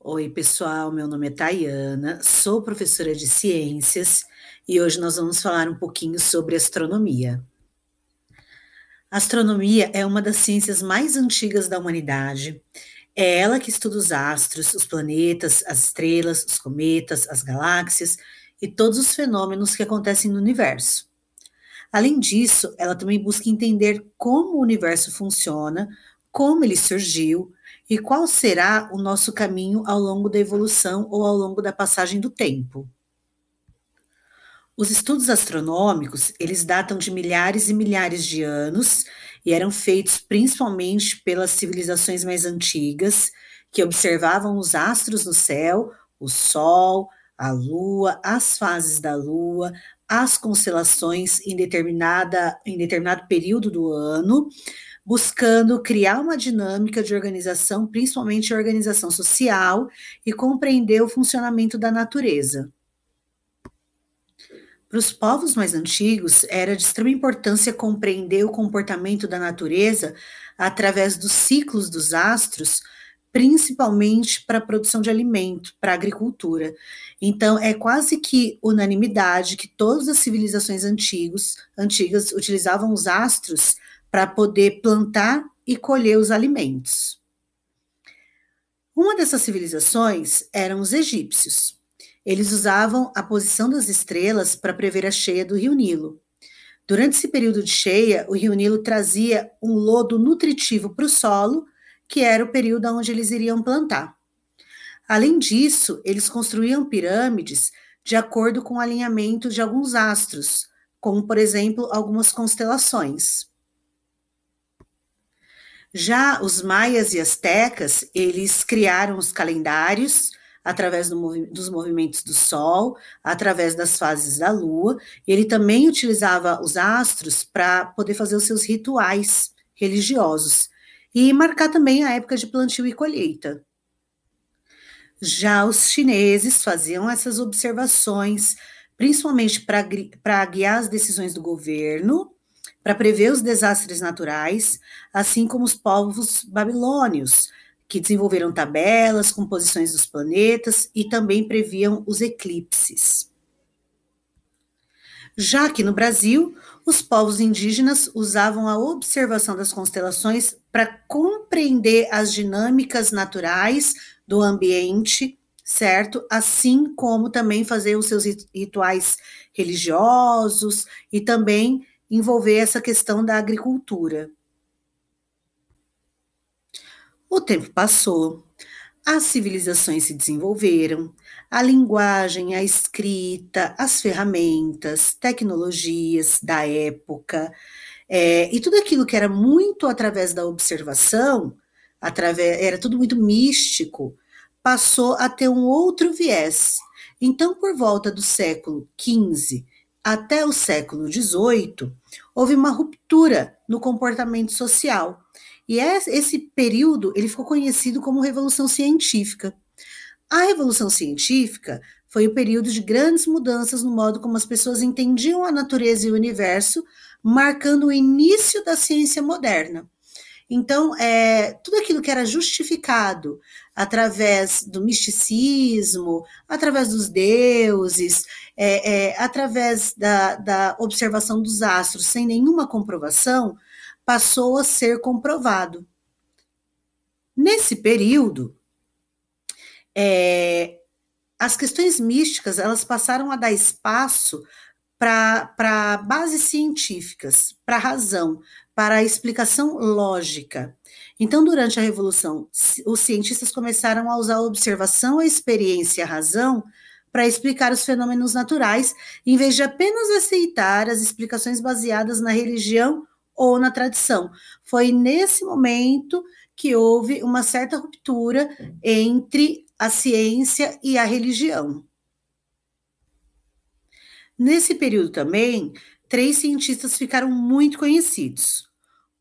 Oi, pessoal, meu nome é Tayana, sou professora de ciências e hoje nós vamos falar um pouquinho sobre astronomia. A astronomia é uma das ciências mais antigas da humanidade. É ela que estuda os astros, os planetas, as estrelas, os cometas, as galáxias e todos os fenômenos que acontecem no universo. Além disso, ela também busca entender como o universo funciona, como ele surgiu e qual será o nosso caminho ao longo da evolução ou ao longo da passagem do tempo. Os estudos astronômicos, eles datam de milhares e milhares de anos e eram feitos principalmente pelas civilizações mais antigas, que observavam os astros no céu, o Sol, a Lua, as fases da Lua, as constelações em determinado período do ano, buscando criar uma dinâmica de organização, principalmente a organização social, e compreender o funcionamento da natureza. Para os povos mais antigos, era de extrema importância compreender o comportamento da natureza através dos ciclos dos astros, principalmente para a produção de alimento, para a agricultura. Então, é quase que unanimidade que todas as civilizações antigas utilizavam os astros para poder plantar e colher os alimentos. Uma dessas civilizações eram os egípcios. Eles usavam a posição das estrelas para prever a cheia do rio Nilo. Durante esse período de cheia, o rio Nilo trazia um lodo nutritivo para o solo, que era o período onde eles iriam plantar. Além disso, eles construíam pirâmides de acordo com o alinhamento de alguns astros, como, por exemplo, algumas constelações. Já os maias e astecas, eles criaram os calendários através dos movimentos do Sol, através das fases da Lua, e ele também utilizava os astros para poder fazer os seus rituais religiosos e marcar também a época de plantio e colheita. Já os chineses faziam essas observações, principalmente para guiar as decisões do governo, para prever os desastres naturais, assim como os povos babilônios, que desenvolveram tabelas com posições dos planetas e também previam os eclipses. Já que no Brasil, os povos indígenas usavam a observação das constelações para compreender as dinâmicas naturais do ambiente, certo? Assim como também fazer os seus rituais religiosos e também envolver essa questão da agricultura. O tempo passou, as civilizações se desenvolveram, a linguagem, a escrita, as ferramentas, tecnologias da época, e tudo aquilo que era muito através da observação, era tudo muito místico, passou a ter um outro viés. Então, por volta do século XV até o século XVIII, houve uma ruptura no comportamento social. E esse período ele ficou conhecido como Revolução Científica. A Revolução Científica foi o período de grandes mudanças no modo como as pessoas entendiam a natureza e o universo, marcando o início da ciência moderna. Então, tudo aquilo que era justificado através do misticismo, através dos deuses, através da observação dos astros sem nenhuma comprovação, passou a ser comprovado. Nesse período, as questões místicas elas passaram a dar espaço para bases científicas, para a razão, para a explicação lógica. Então, durante a Revolução, os cientistas começaram a usar a observação, a experiência e a razão para explicar os fenômenos naturais, em vez de apenas aceitar as explicações baseadas na religião ou na tradição. Foi nesse momento que houve uma certa ruptura entre a ciência e a religião. Nesse período também, 3 cientistas ficaram muito conhecidos.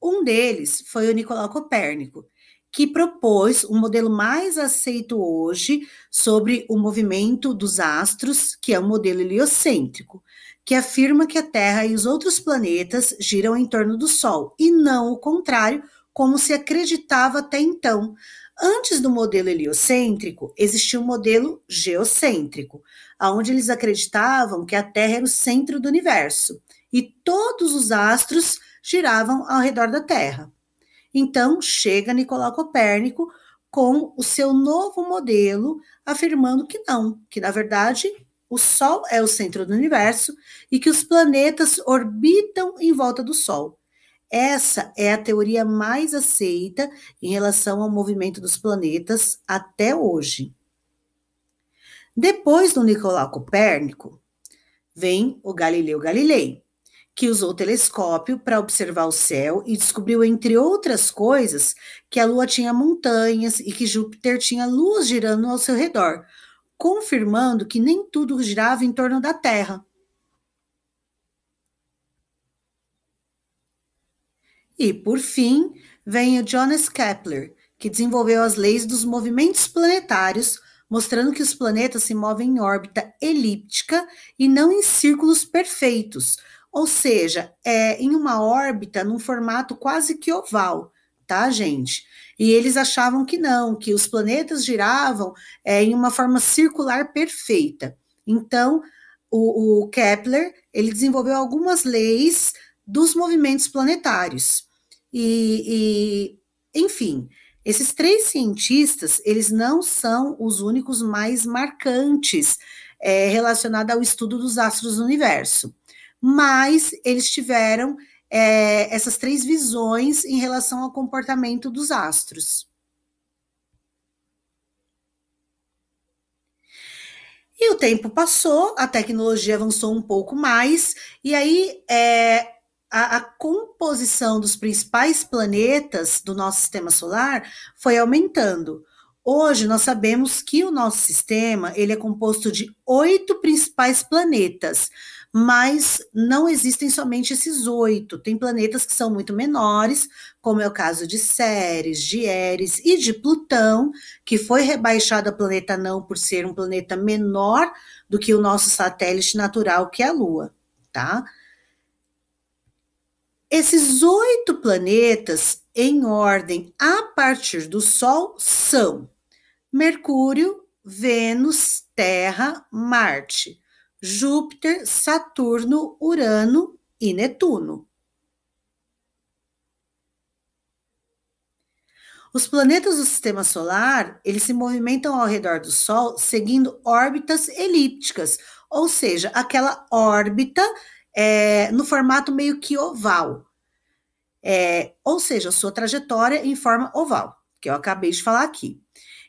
Um deles foi o Nicolau Copérnico, que propôs um modelo mais aceito hoje sobre o movimento dos astros, que é o modelo heliocêntrico, que afirma que a Terra e os outros planetas giram em torno do Sol, e não o contrário, como se acreditava até então. Antes do modelo heliocêntrico, existia um modelo geocêntrico, onde eles acreditavam que a Terra era o centro do universo e todos os astros giravam ao redor da Terra. Então, chega Nicolau Copérnico com o seu novo modelo, afirmando que não, que na verdade o Sol é o centro do universo e que os planetas orbitam em volta do Sol. Essa é a teoria mais aceita em relação ao movimento dos planetas até hoje. Depois do Nicolau Copérnico, vem o Galileu Galilei, que usou o telescópio para observar o céu e descobriu, entre outras coisas, que a Lua tinha montanhas e que Júpiter tinha luas girando ao seu redor, confirmando que nem tudo girava em torno da Terra. E, por fim, vem o Johannes Kepler, que desenvolveu as leis dos movimentos planetários, mostrando que os planetas se movem em órbita elíptica e não em círculos perfeitos, ou seja, em uma órbita num formato quase que oval, tá, gente? E eles achavam que não, que os planetas giravam em uma forma circular perfeita. Então, o Kepler, ele desenvolveu algumas leis dos movimentos planetários. Enfim, esses três cientistas, eles não são os únicos mais marcantes relacionados ao estudo dos astros do universo, mas eles tiveram essas três visões em relação ao comportamento dos astros. E o tempo passou, a tecnologia avançou um pouco mais, e aí a composição dos principais planetas do nosso sistema solar foi aumentando. Hoje nós sabemos que o nosso sistema ele é composto de 8 principais planetas, mas não existem somente esses 8. Tem planetas que são muito menores, como é o caso de Ceres, de Eris e de Plutão, que foi rebaixado a planeta não por ser um planeta menor do que o nosso satélite natural, que é a Lua, tá? Esses 8 planetas, em ordem a partir do Sol, são Mercúrio, Vênus, Terra, Marte, Júpiter, Saturno, Urano e Netuno. Os planetas do sistema solar, eles se movimentam ao redor do Sol seguindo órbitas elípticas, ou seja, aquela órbita no formato meio que oval. Ou seja, a sua trajetória em forma oval, que eu acabei de falar aqui.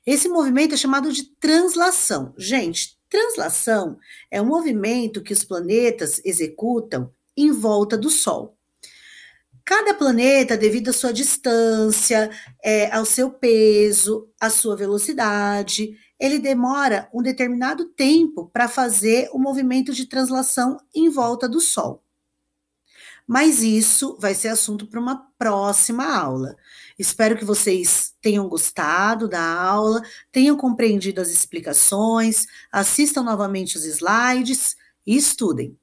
Esse movimento é chamado de translação. Gente, translação é um movimento que os planetas executam em volta do Sol. Cada planeta, devido à sua distância, ao seu peso, à sua velocidade, ele demora um determinado tempo para fazer o movimento de translação em volta do Sol. Mas isso vai ser assunto para uma próxima aula. Espero que vocês tenham gostado da aula, tenham compreendido as explicações, assistam novamente os slides e estudem.